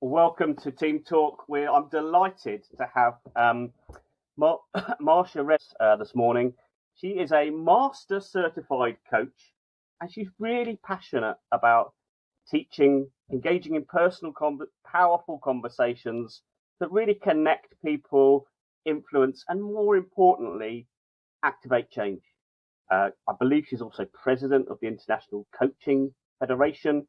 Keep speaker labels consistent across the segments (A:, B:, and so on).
A: Welcome to Team Talk. I'm delighted to have Marcia Reynolds this morning. She is a master certified coach, and she's really passionate about teaching, engaging in personal, powerful conversations that really connect people, influence, and more importantly, activate change. I believe she's also president of the International Coaching Federation,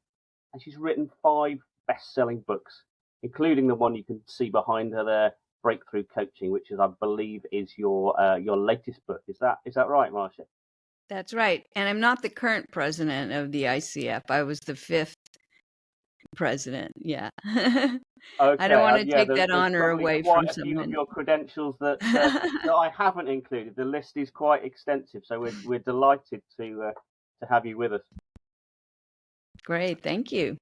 A: and she's written 5 best-selling books, including the one you can see behind her there, Breakthrough Coaching, which I believe is your latest book. Is that right, Marcia?
B: That's right. And I'm not the current president of the ICF. I was the 5th president. Yeah.
A: Okay.
B: I don't want to take
A: there's
B: that honor away
A: quite
B: from
A: a few of
B: someone.
A: your credentials that I haven't included. The list is quite extensive, so we're delighted to have you with us.
B: Great, thank you.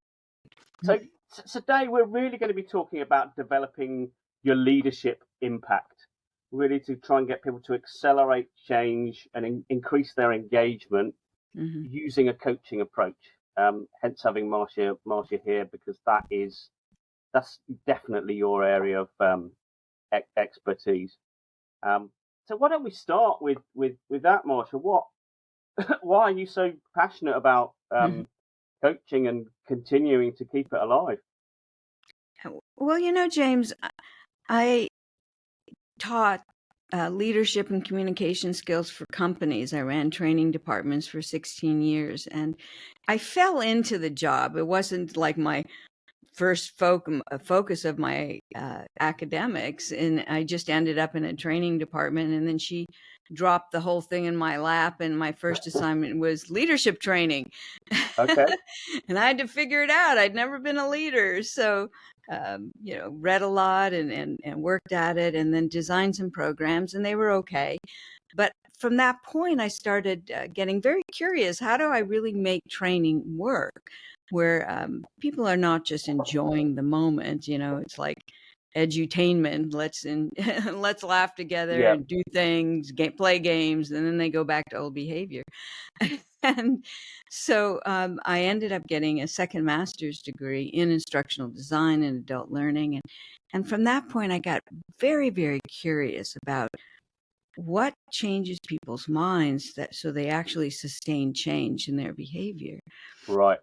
A: So today we're really going to be talking about developing your leadership impact, really to try and get people to accelerate change and increase their engagement using a coaching approach. Hence having Marcia here, because that's definitely your area of expertise. So why don't we start with that, Marcia? Why are you so passionate about coaching and continuing to keep it alive?
B: Well, James, I taught leadership and communication skills for companies. I ran training departments for 16 years, and I fell into the job. It wasn't like my first focus of my academics, and I just ended up in a training department, and then she dropped the whole thing in my lap, and my first assignment was leadership training.
A: Okay.
B: And I had to figure it out. I'd never been a leader, so read a lot and worked at it, and then designed some programs, and they were okay. But from that point, I started getting very curious. How do I really make training work where people are not just enjoying the moment? It's like edutainment. Let's laugh together and do things, play games, and then they go back to old behavior. And so I ended up getting a second master's degree in instructional design and adult learning. And from that point, I got very, very curious about what changes people's minds so they actually sustain change in their behavior.
A: Right.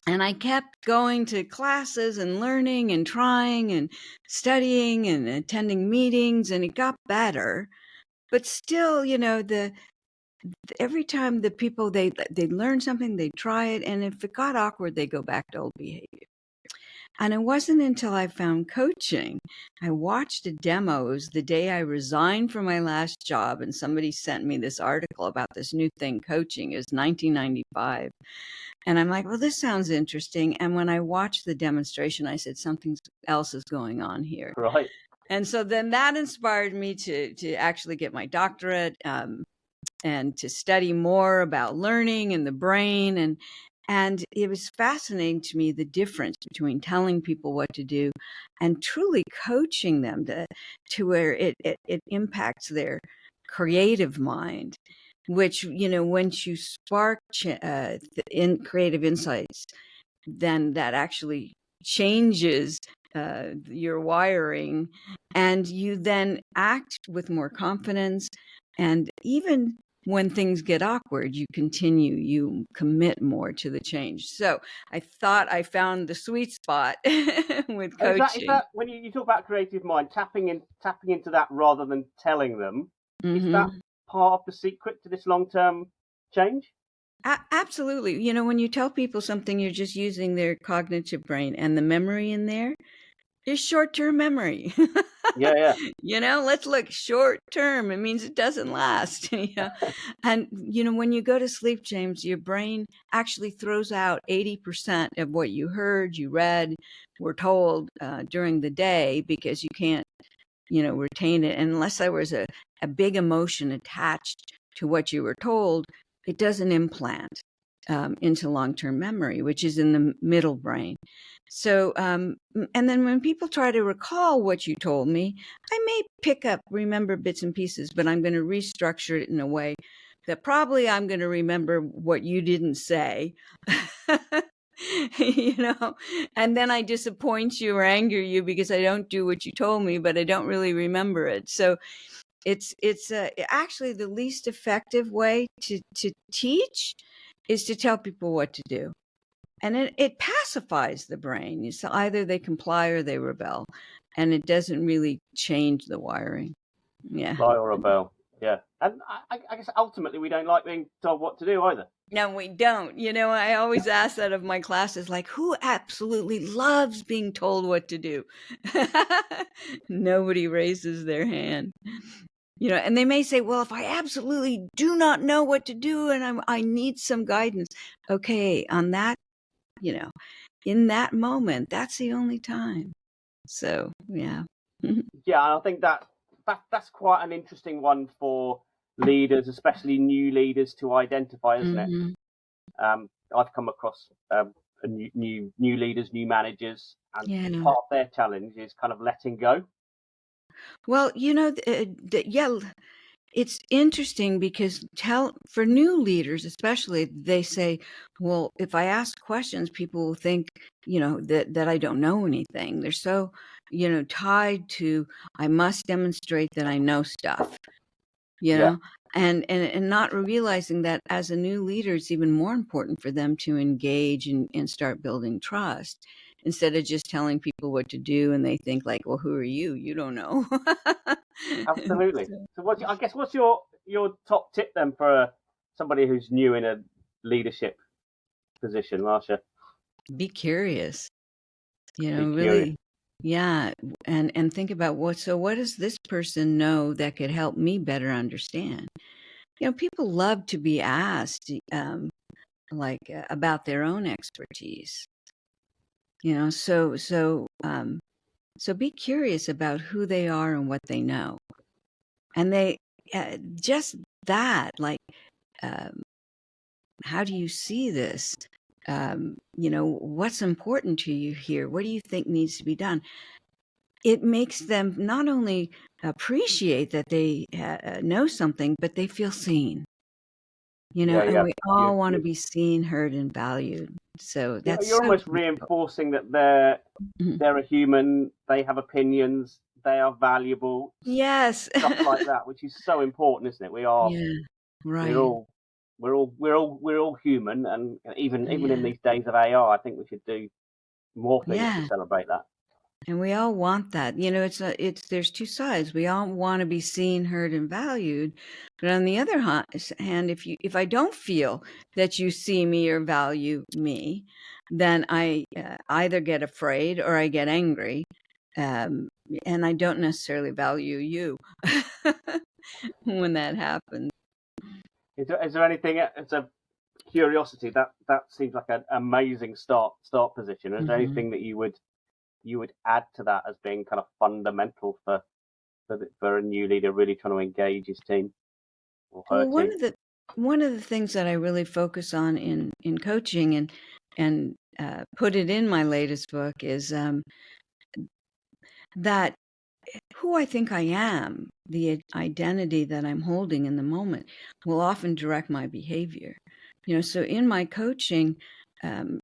B: And I kept going to classes and learning and trying and studying and attending meetings, and it got better. But still, every time the people, they learn something, they try it, and if it got awkward, they go back to old behavior. And it wasn't until I found coaching. I watched a demo. It was the day I resigned from my last job, and somebody sent me this article about this new thing, coaching. It was 1995. And I'm like, well, this sounds interesting. And when I watched the demonstration, I said, something else is going on here.
A: Right.
B: And so then that inspired me to actually get my doctorate and to study more about learning and the brain. And it was fascinating to me, the difference between telling people what to do and truly coaching them to where it impacts their creative mind, which, once you spark creative insights, then that actually changes your wiring, and you then act with more confidence. And even when things get awkward, you commit more to the change. So I thought I found the sweet spot with coaching.
A: Is that when you talk about creative mind, tapping into that rather than telling them? Is that part of the secret to this long-term change?
B: Absolutely. When you tell people something, you're just using their cognitive brain, and the memory in there is short-term memory.
A: Yeah.
B: Let's look short-term. It means it doesn't last. And, when you go to sleep, James, your brain actually throws out 80% of what you heard, you read, were told during the day, because you can't, retain it. And unless there was a big emotion attached to what you were told, it doesn't implant into long-term memory, which is in the middle brain. So, and then when people try to recall what you told me, I may remember bits and pieces, but I'm going to restructure it in a way that probably I'm going to remember what you didn't say. you know, and then I disappoint you or anger you because I don't do what you told me, but I don't really remember it. So it's actually the least effective way to teach is to tell people what to do. And it pacifies the brain. So either they comply or they rebel. And it doesn't really change the wiring. Yeah.
A: Lie or rebel. Yeah. And I guess ultimately we don't like being told what to do either.
B: No, we don't. You know, I always ask that of my classes, like, who absolutely loves being told what to do? Nobody raises their hand. You know, and they may say, well, if I absolutely do not know what to do and I need some guidance. Okay, on that, you know, in that moment, that's the only time. So, yeah.
A: Yeah, and I think that's quite an interesting one for leaders, especially new leaders, to identify, isn't it?
B: Mhm.
A: I've come across new leaders, new managers, and
B: Yeah.
A: part of their challenge is kind of letting go.
B: Well, you know, yeah, it's interesting because for new leaders, especially, they say, well, if I ask questions, people will think, you know, that I don't know anything. They're so, you know, tied to, I must demonstrate that I know stuff, you
A: Yeah,
B: know, and not realizing that as a new leader, it's even more important for them to engage and start building trust instead of just telling people what to do. And they think like, well, who are you? You don't know.
A: absolutely. So, I guess what's your top tip then for somebody who's new in a leadership position, Marcia?
B: Be curious. You
A: Be
B: know,
A: curious.
B: really, yeah, and think about what does this person know that could help me better understand? You know, people love to be asked, about their own expertise. You know, so be curious about who they are and what they know, and they just that, like, um, how do you see this? You know, what's important to you here? What do you think needs to be done? It makes them not only appreciate that they know something, but they feel seen, you know,
A: Yeah,
B: and
A: yeah.
B: we all want to
A: You
B: be seen, heard, and valued. So that's
A: you're
B: so
A: almost
B: critical.
A: reinforcing that
B: Mhm.
A: they're a human, they have opinions, they are valuable,
B: Yes.
A: stuff like that, which is so important, isn't it?
B: Yeah,
A: We're
B: right.
A: all we're all human, and even in
B: Yeah.
A: these days of AI, I think we should do more things to
B: Yeah.
A: celebrate that.
B: And we all want that. You know, there's two sides. We all want to be seen, heard, and valued. But on the other hand, if I don't feel that you see me or value me, then I either get afraid or I get angry, um, and I don't necessarily value you when that happens.
A: Is there anything? It's a curiosity that seems like an amazing start position. Is there
B: Hmm.
A: anything that you would add to that as being kind of fundamental for a new leader really trying to engage his team or her
B: Well,
A: team?
B: one of the things that I really focus on in coaching and put it in my latest book is that who I think I am, the identity that I'm holding in the moment, will often direct my behavior. You know, so in my coaching, um,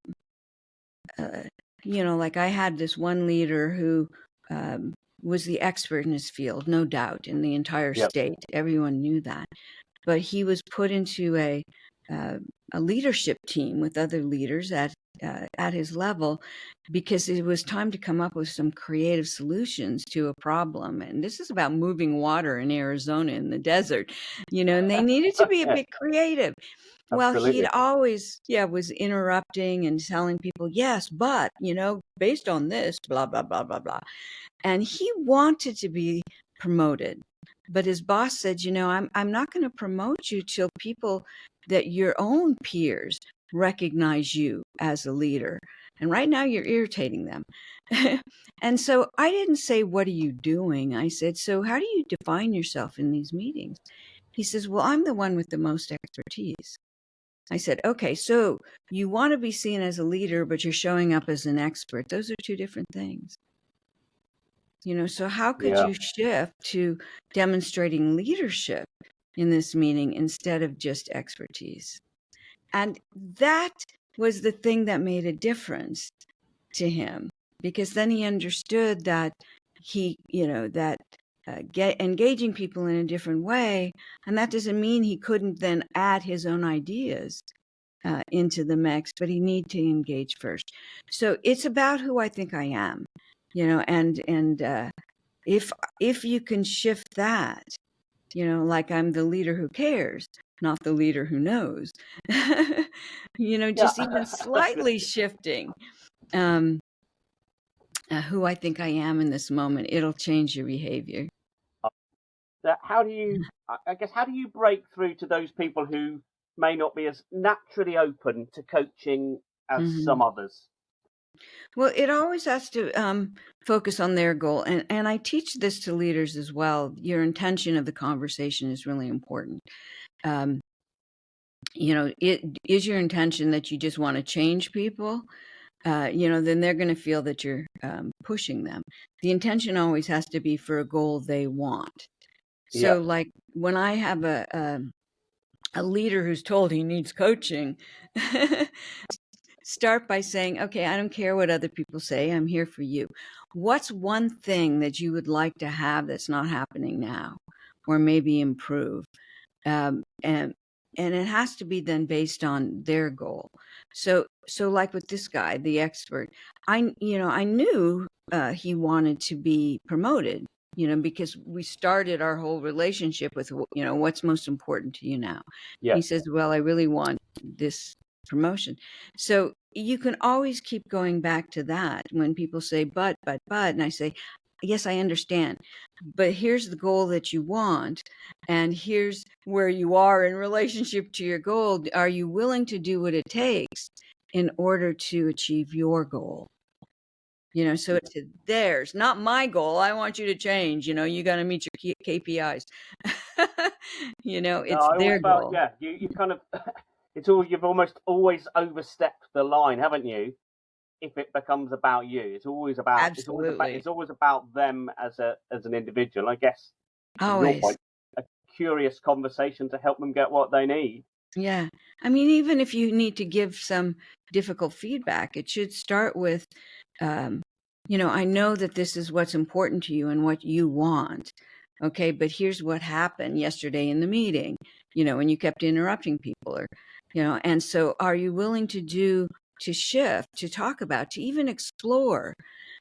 B: uh, you know, like I had this one leader who um, was the expert in his field, no doubt, in the entire
A: Yep.
B: state. Everyone knew that. But he was put into uh, a leadership team with other leaders at his level because it was time to come up with some creative solutions to a problem. And this is about moving water in Arizona in the desert, you know, and they needed to be a
A: Yeah,
B: bit creative. Well, he'd
A: absolutely.
B: always, yeah, was interrupting and telling people, yes, but, you know, based on this, blah, blah, blah, blah, blah. And he wanted to be promoted. But his boss said, you know, I'm not going to promote you till people that your own peers recognize you as a leader. And right now you're irritating them. And so I didn't say, what are you doing? I said, so how do you define yourself in these meetings? He says, well, I'm the one with the most expertise. I said, okay, so you want to be seen as a leader, but you're showing up as an expert. Those are two different things. You know, so how could
A: Yeah.
B: you shift to demonstrating leadership in this meeting instead of just expertise? And that was the thing that made a difference to him, because then he understood that engaging people in a different way, and that doesn't mean he couldn't then add his own ideas into the mix, but he need to engage first. So it's about who I think I am, and if you can shift that, like I'm the leader who cares, not the leader who knows,
A: Yeah.
B: just even slightly shifting who I think I am in this moment, it'll change your behavior.
A: How do you, I guess, how do you break through to those people who may not be as naturally open to coaching as
B: Hmm.
A: some others?
B: Well, it always has to focus on their goal. And I teach this to leaders as well. Your intention of the conversation is really important. Um, it is your intention that you just want to change people, then they're going to feel that you're pushing them. The intention always has to be for a goal they want.
A: Yeah.
B: So, like when I have a leader who's told he needs coaching, start by saying, okay, I don't care what other people say. I'm here for you. What's one thing that you would like to have that's not happening now, or maybe improve? And it has to be then based on their goal. So like with this guy, the expert, I knew he wanted to be promoted, because we started our whole relationship with, what's most important to you now.
A: Yeah.
B: He says, well, I really want this promotion. So you can always keep going back to that when people say, but, and I say, yes, I understand, but here's the goal that you want, and here's where you are in relationship to your goal. Are you willing to do what it takes in order to achieve your goal? So it's theirs, not my goal. I want you to change. You got to meet your KPIs.
A: No,
B: It's
A: I always
B: their
A: felt,
B: goal.
A: yeah, you kind of, you've almost always overstepped the line, haven't you? If it becomes about you,
B: Absolutely.
A: it's always about them as an individual. I guess from your
B: Always.
A: point, a curious conversation to help them get what they need.
B: Yeah. I mean, even if you need to give some difficult feedback, it should start with, um, I know that this is what's important to you and what you want. Okay, but here's what happened yesterday in the meeting, when you kept interrupting people, or, and so are you willing to shift, to talk about, to even explore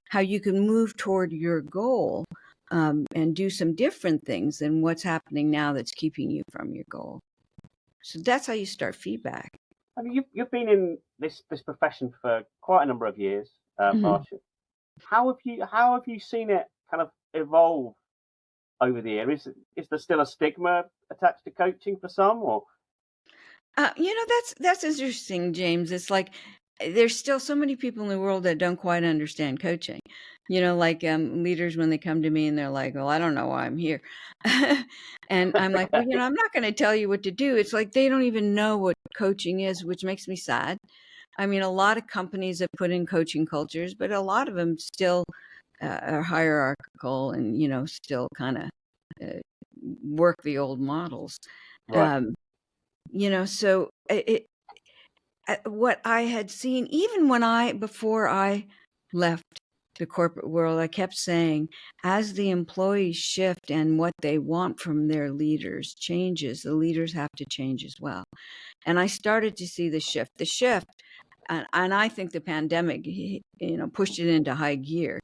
B: how you can move toward your goal, and do some different things than what's happening now that's keeping you from your goal. So that's how you start feedback.
A: I mean, you've been in this profession for quite a number of years,
B: Mhm.
A: Marcia. How have you seen it kind of evolve over the years? Is there still a stigma attached to coaching for some, or
B: That's interesting, James. It's like there's still so many people in the world that don't quite understand coaching. Like leaders when they come to me and they're like, "Well, I don't know why I'm here," and I'm like, "Well, I'm not going to tell you what to do." It's like they don't even know what coaching is, which makes me sad. I mean, a lot of companies have put in coaching cultures, but a lot of them still are hierarchical and still kind of uh, work the old models.
A: right?
B: Um, so what I had seen, even before I left the corporate world, I kept saying, as the employees shift and what they want from their leaders changes, the leaders have to change as well. And I started to see the shift. And I think the pandemic, pushed it into high gear,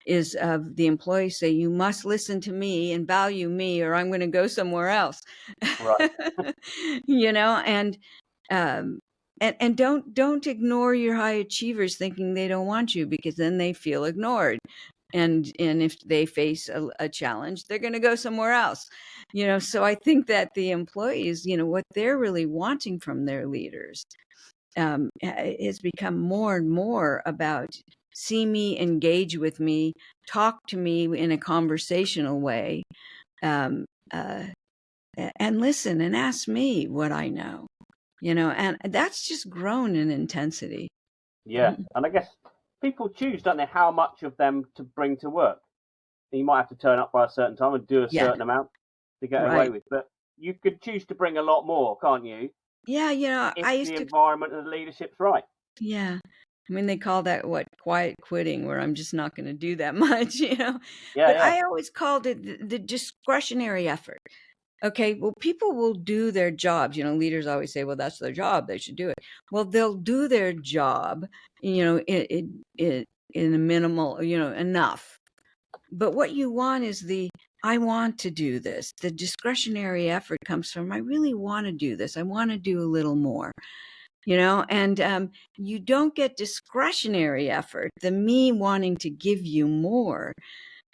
B: is of the employees say, you must listen to me and value me, or I'm going to go somewhere else.
A: Right.
B: And um, and don't ignore your high achievers thinking they don't want you, because then they feel ignored. And if they face a challenge, they're going to go somewhere else. So I think that the employees, what they're really wanting from their leaders, has become more and more about see me, engage with me, talk to me in a conversational way, um, uh, and listen and ask me what I know, and that's just grown in intensity.
A: Yeah, and I guess people choose, don't they, how much of them to bring to work. You might have to turn up by a certain time and do a
B: Yeah,
A: certain amount to get away
B: right.
A: with, but you could choose to bring a lot more, can't you?
B: Yeah,
A: If
B: I used
A: the
B: to
A: environment and the leadership's right.
B: Yeah. I mean, they call that what? Quiet quitting, where I'm just not going to do that much, you know?
A: Yeah,
B: But
A: yeah,
B: I always called it the discretionary effort. Okay, well, people will do their jobs. You know, leaders always say, well, that's their job. They should do it. Well, they'll do their job, you know, in a minimal, you know, enough. But what you want is I want to do this. The discretionary effort comes from, I really want to do this. I want to do a little more, you know, and you don't get discretionary effort, the me wanting to give you more,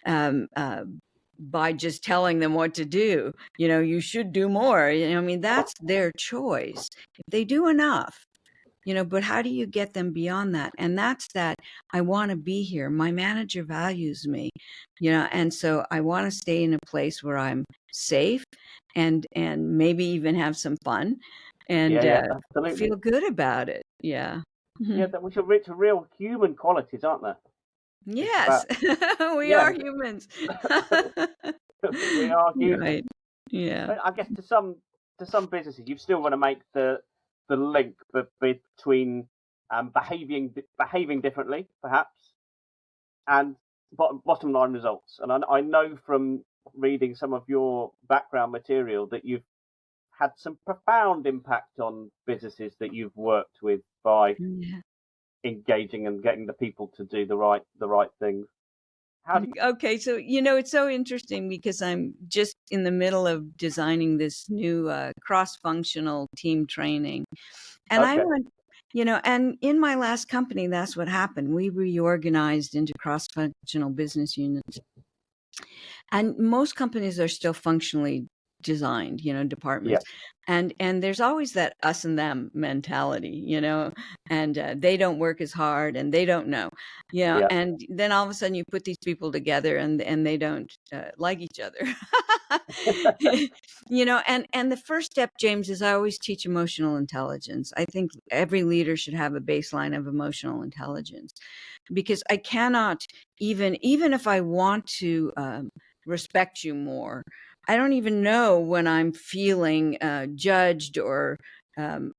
B: um, uh, by just telling them what to do. You know, you should do more. You know, I mean, that's their choice. If they do enough, you know, but how do you get them beyond that? And that's that I want to be here. My manager values me, you know, and so I want to stay in a place where I'm safe and maybe even have some fun and
A: yeah, absolutely.
B: feel good about it. Yeah.
A: Yeah,
B: Mhm.
A: that which are rich, real human qualities, aren't there? It's
B: Yes,
A: about
B: we
A: yeah,
B: are humans.
A: we are human.
B: Right. Yeah.
A: But I guess to some businesses, you've still got to make the link between behaving differently, perhaps, and bottom line results. And I know from reading some of your background material that you've had some profound impact on businesses that you've worked with by
B: Yeah.
A: engaging and getting the people to do the right things. How do
B: Okay, so you know it's so interesting because I'm just in the middle of designing this new cross-functional team training,
A: you?
B: and I
A: Okay,
B: went, you know, and in my last company, that's what happened. We reorganized into cross-functional business units, and most companies are still functionally designed, you know,
A: yeah,
B: departments, and there's always that us and them mentality, you know, and they don't work as hard and they don't know, you know,
A: yeah,
B: and then all of a sudden you put these people together and they don't like each other. You know, and the first step, James, is I always teach emotional intelligence. I think every leader should have a baseline of emotional intelligence, because I cannot, even if I want to respect you more, I don't even know when I'm feeling judged or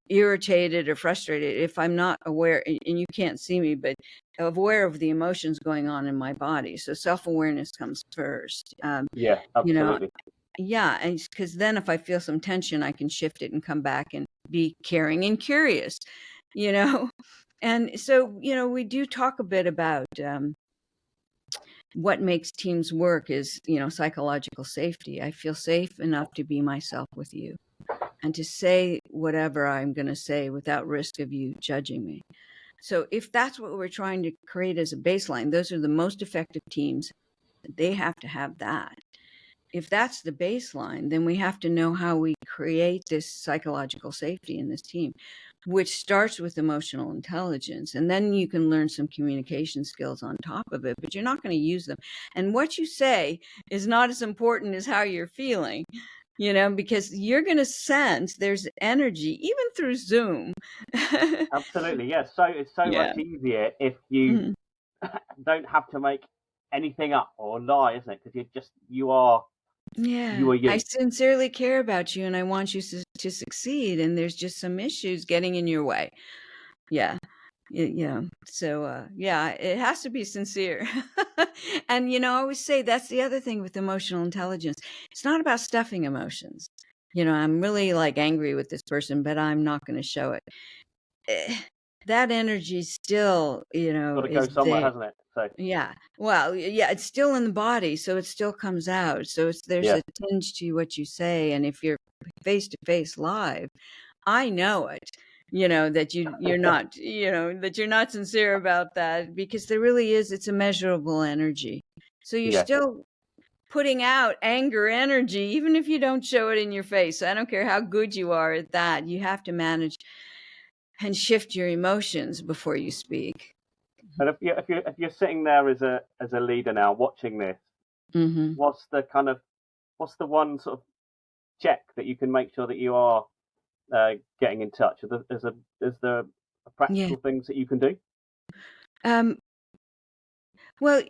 B: irritated or frustrated if I'm not aware, and you can't see me, but aware of the emotions going on in my body. So self-awareness comes first.
A: yeah,
B: You know,
A: absolutely.
B: yeah, and because then if I feel some tension, I can shift it and come back and be caring and curious, you know. And so, you know, we do talk a bit about what makes teams work is, you know, psychological safety. I feel safe enough to be myself with you and to say whatever I'm going to say without risk of you judging me. So if that's what we're trying to create as a baseline, those are the most effective teams. They have to have that. If that's the baseline, then we have to know how we create this psychological safety in this team, which starts with emotional intelligence. And then you can learn some communication skills on top of it, but you're not going to use them. And what you say is not as important as how you're feeling, you know, because you're going to sense there's energy, even through Zoom.
A: Absolutely, yeah. So it's so
B: Yeah.
A: much easier if you
B: Mhm.
A: don't have to make anything up or lie, isn't it? Because you
B: Yeah.
A: are
B: I
A: you.
B: sincerely care about you and I want you to succeed. And there's just some issues getting in your way. Yeah. Yeah. So, yeah, it has to be sincere. And, you know, I always say that's the other thing with emotional intelligence. It's not about stuffing emotions. You know, I'm really like angry with this person, but I'm not going to show it. Eh, That energy still, you
A: Got
B: know,
A: to go
B: is
A: somewhere,
B: there.
A: hasn't it? So
B: Yeah. Well, yeah, it's still in the body, so it still comes out. So there's
A: yeah,
B: a tinge to what you say. And if you're face to face live, I know it, you know, that you're not, you know, that you're not sincere about that, because there really is, it's a measurable energy. So you're
A: yeah.
B: still putting out anger energy, even if you don't show it in your face. I don't care how good you are at that. You have to manage and shift your emotions before you speak.
A: And if you're sitting there as a leader now watching this,
B: Hmm.
A: what's the kind of what's the one sort of check that you can make sure that you are getting in touch? Is there
B: Yeah.
A: practical things that you can do?
B: Um, well,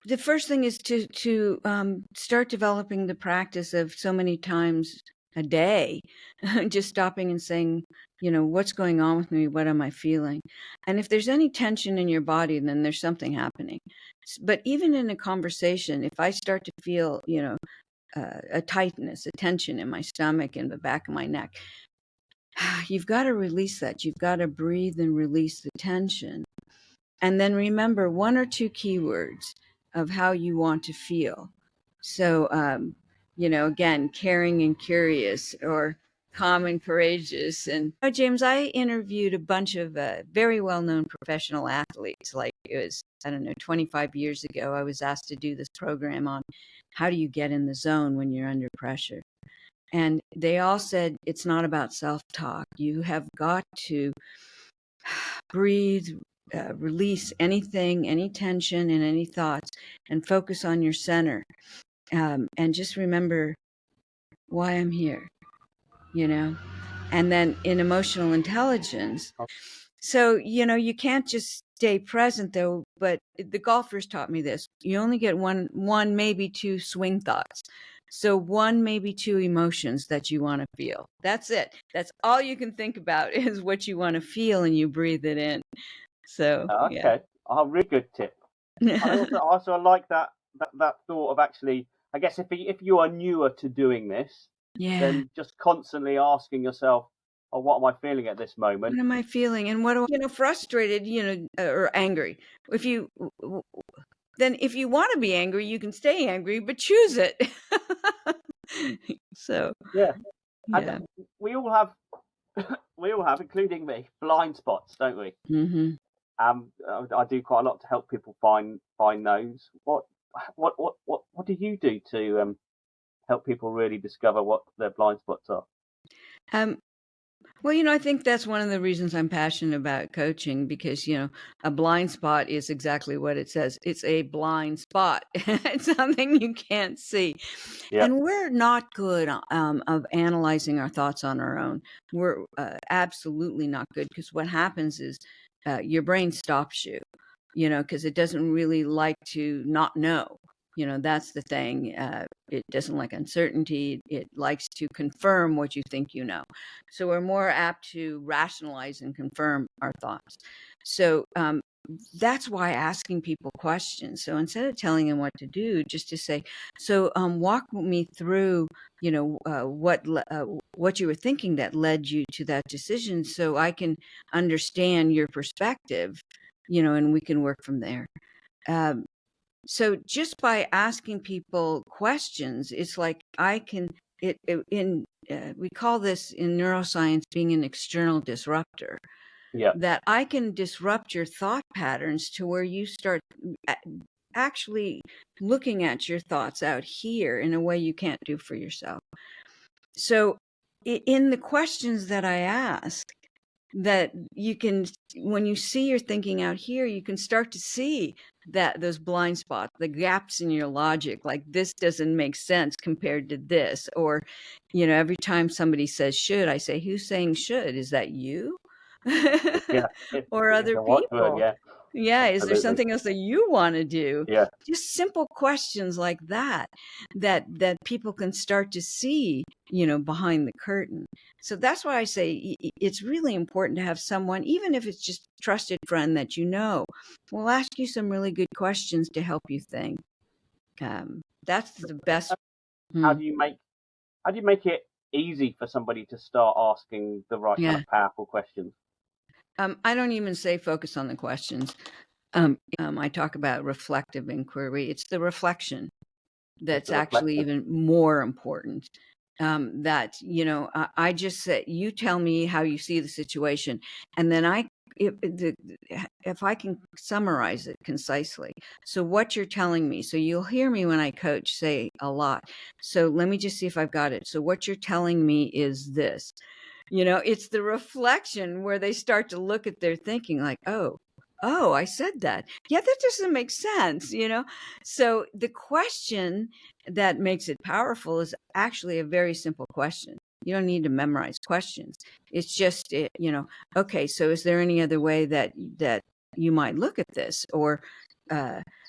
B: the first thing is to start developing the practice of so many times. a day, just stopping and saying, what's going on with me? What am I feeling? And if there's any tension in your body, then there's something happening. But even in a conversation, if I start to feel, a tightness, a tension in my stomach and the back of my neck, you've got to release that. You've got to breathe and release the tension. And then remember 1 or 2 keywords of how you want to feel. So, again, caring and curious, or calm and courageous. And James, I interviewed a bunch of very well-known professional athletes. Like, it was, I don't know, 25 years ago, I was asked to do this program on how do you get in the zone when you're under pressure. And they all said, it's not about self-talk. You have got to breathe, release anything, any tension and any thoughts, and focus on your center. And just remember why I'm here, and then in emotional intelligence. So, you can't just stay present though, but the golfers taught me this. You only get one, maybe 2 swing thoughts. So 1, maybe 2 emotions that you want to feel. That's it. That's all you can think about is what you want to feel, and you breathe it in. So,
A: Okay, a really good tip. I also like that thought of, actually, I guess if you are newer to doing this, then just constantly asking yourself, oh, what am I feeling at this moment?
B: What am I feeling? And what do I, frustrated, or angry. If you want to be angry, you can stay angry, but choose it. So,
A: yeah. And we all have, including me, blind spots, don't we?
B: Mm-hmm.
A: I do quite a lot to help people find those. What do you do to help people really discover what their blind spots are?
B: Well, I think that's one of the reasons I'm passionate about coaching, because, a blind spot is exactly what it says. It's a blind spot. It's something you can't see.
A: Yeah.
B: And we're not good of analyzing our thoughts on our own. We're absolutely not good, because what happens is your brain stops you, because it doesn't really like to not know. That's the thing. It doesn't like uncertainty. It likes to confirm what you think you know. So we're more apt to rationalize and confirm our thoughts. So that's why asking people questions. So instead of telling them what to do, just to say, so walk me through, what you were thinking that led you to that decision, so I can understand your perspective, and we can work from there. So just by asking people questions, it's like we call this in neuroscience being an external disruptor.
A: Yeah.
B: That I can disrupt your thought patterns to where you start actually looking at your thoughts out here in a way you can't do for yourself. So in the questions that I ask, that you can, when you see your thinking out here, you can start to see that those blind spots, the gaps in your logic, like this doesn't make sense compared to this. Or, every time somebody says should, I say, who's saying should? Is that you?
A: Yeah.
B: Or other people? Yeah. Is there something else that you want to do?
A: Yeah.
B: Just simple questions like that people can start to see, behind the curtain. So that's why I say it's really important to have someone, even if it's just a trusted friend that will ask you some really good questions to help you think. That's the best.
A: How do you make it easy for somebody to start asking the right kind of powerful questions?
B: I don't even say focus on the questions. I talk about reflective inquiry. It's the reflection that's actually even more important. That, I just say, you tell me how you see the situation, and then if I can summarize it concisely. So what you're telling me, so you'll hear me when I coach say a lot. So let me just see if I've got it. So what you're telling me is this. It's the reflection where they start to look at their thinking like, oh, I said that. Yeah, that doesn't make sense, So the question that makes it powerful is actually a very simple question. You don't need to memorize questions. It's just, okay, so is there any other way that you might look at this? Or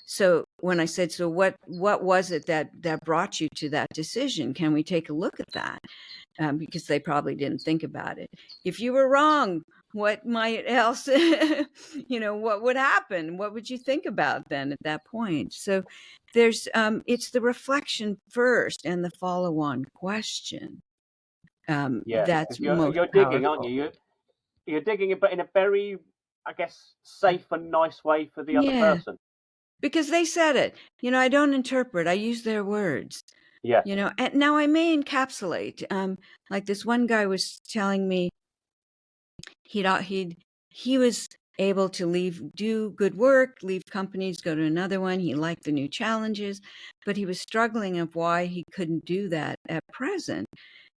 B: so when I said, so what was it that brought you to that decision? Can we take a look at that? because they probably didn't think about it. If you were wrong, what might else, what would happen? What would you think about then at that point? So there's, it's the reflection first and the follow-on question
A: Yeah,
B: that's
A: because
B: most
A: you're digging, aren't
B: powerful.
A: you? You're digging it, but in a very, I guess, safe and nice way for the other
B: Yeah,
A: person.
B: because they said it. I don't interpret. I use their words.
A: Yeah,
B: And now I may encapsulate. Like this one guy was telling me he was able to do good work, leave companies, go to another one. He liked the new challenges, but he was struggling of why he couldn't do that at present.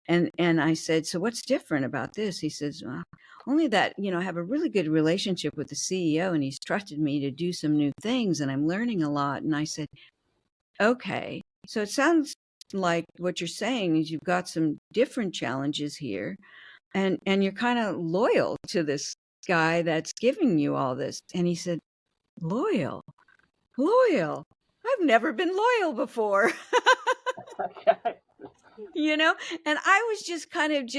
B: And I said, so what's different about this? He says, well, only that, I have a really good relationship with the CEO and he's trusted me to do some new things and I'm learning a lot. And I said, okay, so it sounds like what you're saying is you've got some different challenges here and you're kind of loyal to this guy that's giving you all this. And he said, loyal? I've never been loyal before.
A: okay.
B: And I was just kind of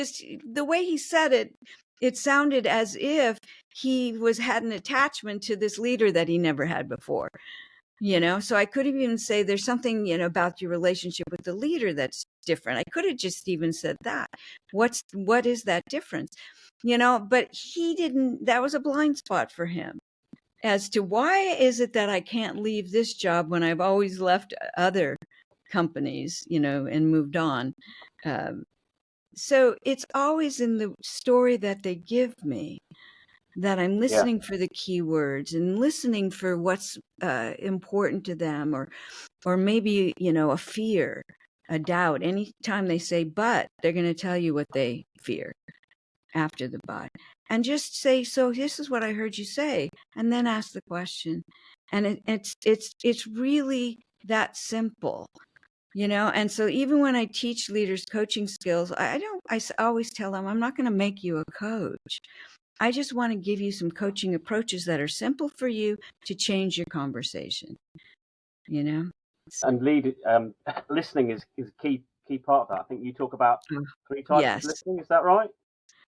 B: the way he said it, it sounded as if he had an attachment to this leader that he never had before. So I could even say there's something, about your relationship with the leader that's different. I could have just even said that. What is that difference? But he didn't, that was a blind spot for him as to why is it that I can't leave this job when I've always left other companies, and moved on. So it's always in the story that they give me that I'm
A: Yeah,
B: listening for the keywords and listening for what's important to them, or maybe a fear, a doubt. Anytime they say "but," they're going to tell you what they fear after the "but," and just say, "So this is what I heard you say," and then ask the question. And it's really that simple. And so even when I teach leaders coaching skills, always tell them, I'm not going to make you a coach. I just want to give you some coaching approaches that are simple for you to change your conversation, you know?
A: and listening is a key part of that. I think you talk about
B: Oh,
A: 3 types of
B: yes.
A: listening. Is that right?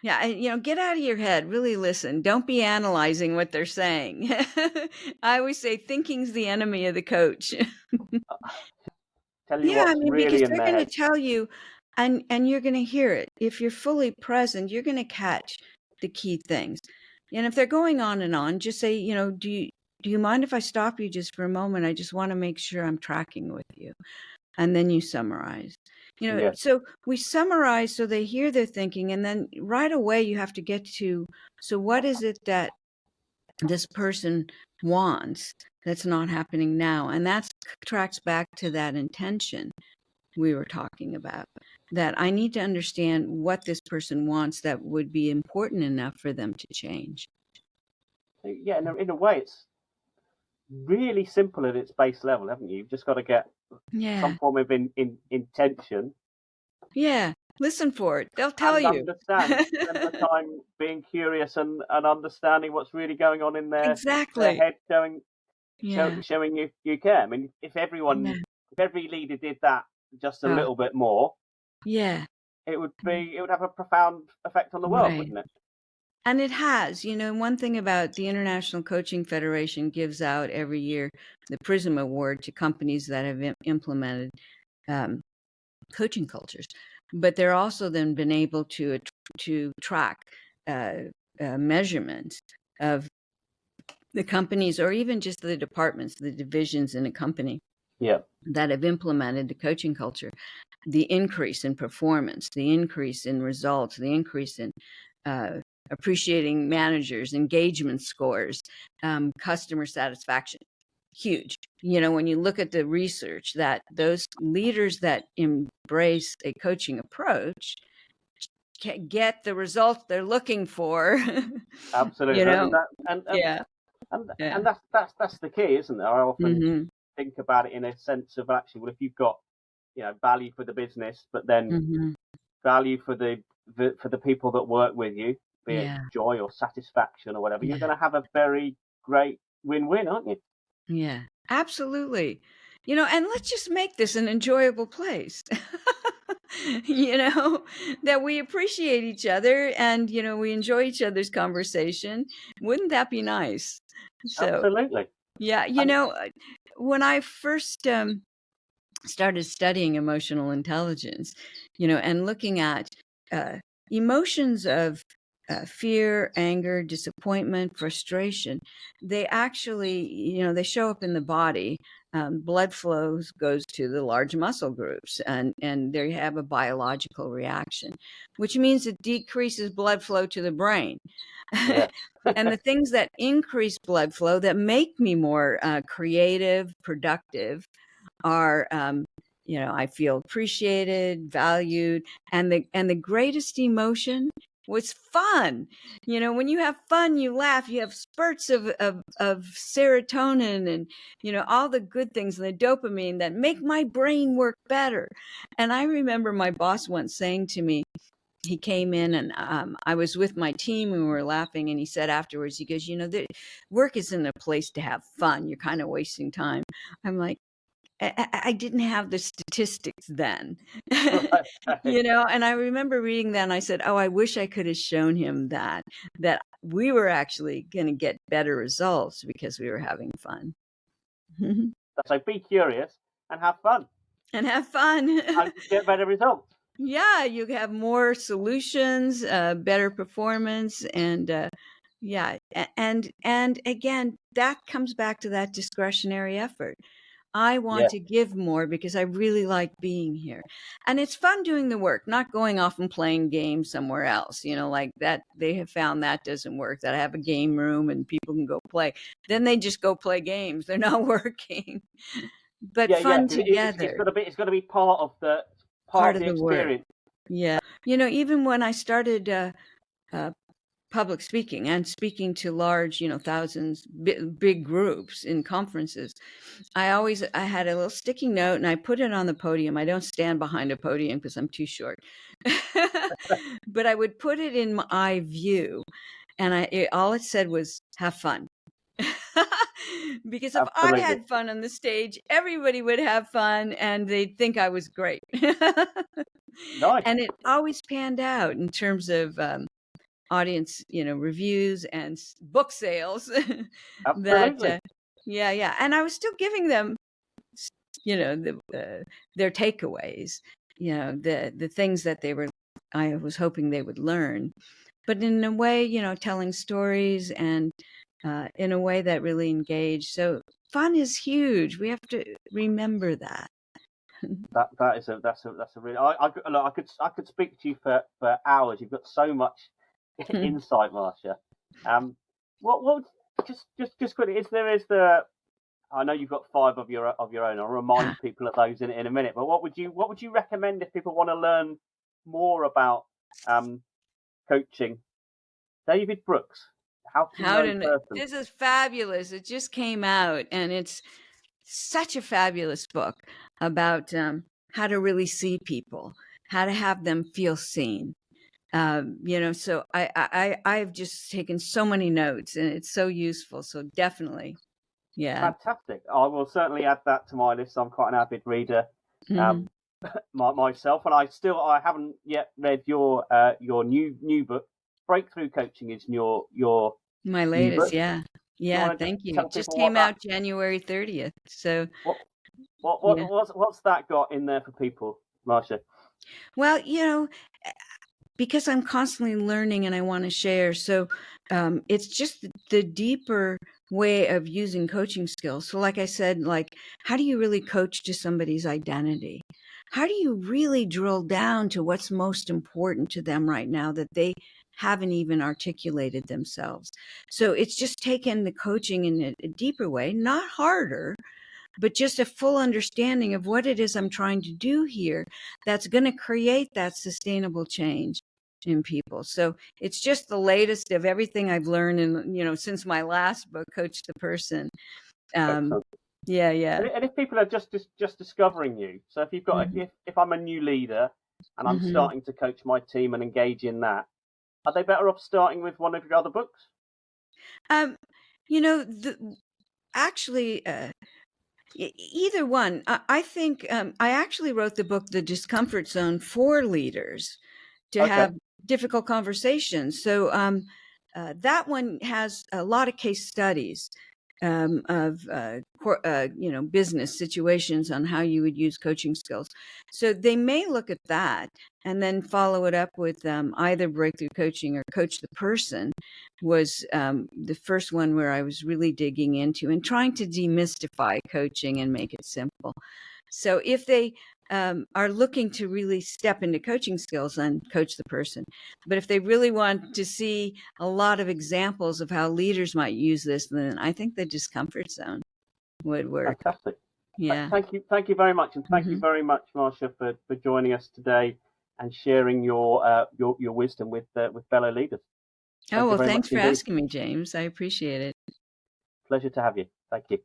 B: Yeah. And, get out of your head, really listen. Don't be analyzing what they're saying. I always say thinking's the enemy of the coach.
A: Tell you
B: Yeah, I
A: what's
B: mean, because
A: really in
B: they're
A: their
B: going to
A: head.
B: tell you, and you're going to hear it. If you're fully present, you're going to catch the key things. And if they're going on and on, just say, do you mind if I stop you just for a moment? I just want to make sure I'm tracking with you. And then you summarize.
A: Yeah,
B: So we summarize so they hear their thinking, and then right away you have to get to, so what is it that this person wants that's not happening now? And that tracks back to that intention we were talking about, that I need to understand what this person wants that would be important enough for them to change.
A: yeah. In a way, it's really simple at its base level, haven't you? You've just got to get some
B: Yeah.
A: form of intention
B: Yeah. Listen for it. They'll tell
A: and
B: you.
A: understand. Spend the time being curious and understanding what's really going on in their
B: Exactly.
A: head,
B: Yeah.
A: showing you care. I mean,
B: Yeah.
A: if every leader did that just a
B: Oh,
A: little bit more,
B: yeah.
A: it would have a profound effect on the world,
B: Right.
A: wouldn't it?
B: And it has, one thing about the International Coaching Federation gives out every year the Prism Award to companies that have implemented um, coaching cultures, but they're also then been able to track measurements of the companies, or even just the departments, the divisions in a company
A: Yeah,
B: that have implemented the coaching culture, the increase in performance, the increase in results, the increase in appreciating managers, engagement scores, customer satisfaction. Huge. When you look at the research, that those leaders that embrace a coaching approach can get the results they're looking for. you
A: absolutely. And
B: know,
A: that
B: yeah, yeah.
A: and that's the key, isn't it? I often
B: Mm-hmm.
A: think about it in a sense of actually, well, if you've got value for the business, but then
B: Mm-hmm.
A: value for the people that work with you, be it
B: Yeah,
A: joy or satisfaction or whatever, you're
B: yeah.
A: going to have a very great win-win, aren't you?
B: Yeah, absolutely. And let's just make this an enjoyable place. you know, that we appreciate each other and, we enjoy each other's conversation. Wouldn't that be nice? So,
A: Absolutely.
B: yeah,
A: And
B: when I first started studying emotional intelligence, and looking at uh, emotions of fear, anger, disappointment, frustration, they actually, they show up in the body. Blood flows goes to the large muscle groups, and they have a biological reaction, which means it decreases blood flow to the brain.
A: yeah,
B: And the things that increase blood flow that make me more creative, productive, are I feel appreciated, valued, and the greatest emotion was fun. When you have fun, you laugh, you have spurts of serotonin, and all the good things, and the dopamine that make my brain work better. And I remember my boss once saying to me, he came in, and I was with my team and we were laughing, and he said afterwards, he goes, work isn't a place to have fun. You're kind of wasting time. I'm like, I didn't have the statistics then,
A: right.
B: and I remember reading that, and I said, oh, I wish I could have shown him that we were actually going to get better results because we were having fun.
A: So be curious and have fun,
B: And have fun.
A: and get better results.
B: Yeah, you have more solutions, better performance, and yeah, and again, that comes back to that discretionary effort. I want
A: Yeah,
B: to give more because I really like being here. And it's fun doing the work, not going off and playing games somewhere else, like that. They have found that doesn't work, that I have a game room and people can go play. Then they just go play games. They're not working. But
A: yeah.
B: fun
A: 'Cause it's
B: together,
A: got to be part
B: part
A: of
B: of
A: the
B: the work.
A: experience.
B: Yeah. Even when I started uh, public speaking and speaking to large, thousands, big groups in conferences, I had a little sticky note and I put it on the podium. I don't stand behind a podium because I'm too short. But I would put it in my view, and all it said was have fun. Because if I
A: Absolutely.
B: had fun on the stage, everybody would have fun and they'd think I was great.
A: Nice.
B: And it always panned out in terms of audience, reviews and book sales. That
A: Absolutely.
B: yeah, and I was still giving them, their takeaways, the things that I was hoping they would learn, but in a way, telling stories, and in a way that really engaged. So fun is huge. We have to remember that.
A: That's a really. Look, I could speak to you for hours. You've got so much insight, Marcia. What just quickly, is there? I know you've got 5 of your own. I'll remind people of those in a minute. But what would you recommend if people want to learn more about coaching? David Brooks, How to Know Person.
B: This is fabulous. It just came out, and it's such a fabulous book about how to really see people, how to have them feel seen. So I've just taken so many notes, and it's so useful. So definitely, yeah.
A: Fantastic. I will certainly add that to my list. I'm quite an avid reader
B: Mhm.
A: myself, and I haven't yet read your new book. Breakthrough Coaching is your
B: My
A: new
B: latest,
A: book.
B: yeah.
A: Do you
B: Yeah,
A: want to just
B: thank you.
A: tell
B: It just
A: people
B: came out January 30th. So,
A: what
B: yeah.
A: what's that got in there for people, Marcia?
B: Well, because I'm constantly learning and I want to share. So, it's just the deeper way of using coaching skills. So, like I said, like, how do you really coach to somebody's identity? How do you really drill down to what's most important to them right now that they haven't even articulated themselves? So, it's just taken the coaching in a deeper way, not harder, but just a full understanding of what it is I'm trying to do here that's going to create that sustainable change in people. So it's just the latest of everything I've learned since my last book, Coach the Person. Um,
A: Excellent.
B: yeah.
A: And if people are just discovering you, so if you've got
B: Mm-hmm.
A: if I'm a new leader and I'm
B: Mm-hmm.
A: starting to coach my team and engage in that, are they better off starting with one of your other books?
B: Um, actually, Either one. I think I actually wrote the book, The Discomfort Zone, for leaders to
A: Okay.
B: have difficult conversations. So that one has a lot of case studies of business situations on how you would use coaching skills. So they may look at that and then follow it up with either breakthrough coaching or coach the person was the first one where I was really digging into and trying to demystify coaching and make it simple. So if they are looking to really step into coaching skills and coach the person, but if they really want to see a lot of examples of how leaders might use this, then I think the discomfort zone would work.
A: Fantastic.
B: Yeah.
A: Thank you very much, and thank you
B: Hmm.
A: very much, Marcia, for joining us today and sharing your wisdom with fellow leaders.
B: Oh,
A: Thank you
B: well,
A: very much
B: thanks for
A: indeed.
B: asking me, James. I appreciate it.
A: Pleasure to have you. Thank you.